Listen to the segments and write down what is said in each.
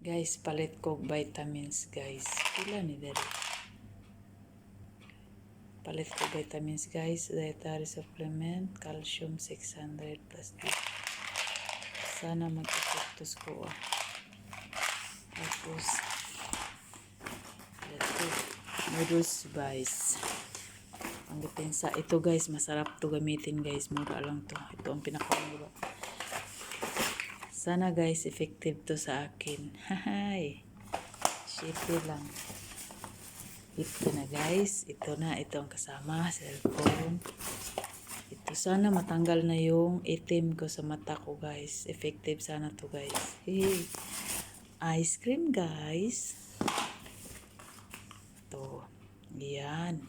Guys, palit ko vitamins guys. Pila ni dali. Palit ko vitamins guys. Dietary supplement. Calcium 600 plus D. Sana mag-effectus ko. Tapos, ito. Noodles guys. Ang depensa. Ito guys, masarap to gamitin guys. Mura lang to. Ito ang pinakamura. Sana guys, effective to sa akin. Hahay. Shitty lang. Ito na guys. Ito na. Ito ang kasama. Cellphone. Ito. Sana matanggal na yung itim ko sa mata ko guys. Effective sana to guys. Hey. Ice cream guys. Ito. Yan.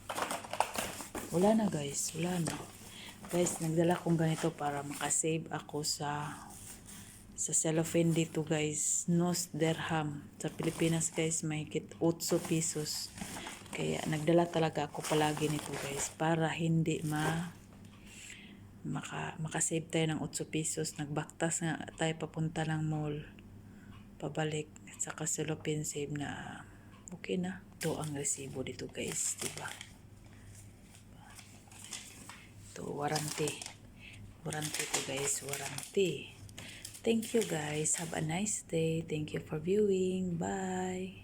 Wala na guys. Wala na. Guys, nagdala kong ganito para makasave ako sa cellophane dito guys. Nos dirham. Sa Pilipinas guys, mahigit 8 pesos. Kaya nagdala talaga ako palagi nito guys. Para hindi makasave tayo ng 8 pesos. Nagbaktas nga tayo papunta ng mall. Pabalik. At saka cellophane save na okay na. Ito ang resibo dito guys. Diba? Ito, warranty. Warranty to guys. Warranty. Thank you guys. Have a nice day. Thank you for viewing. Bye.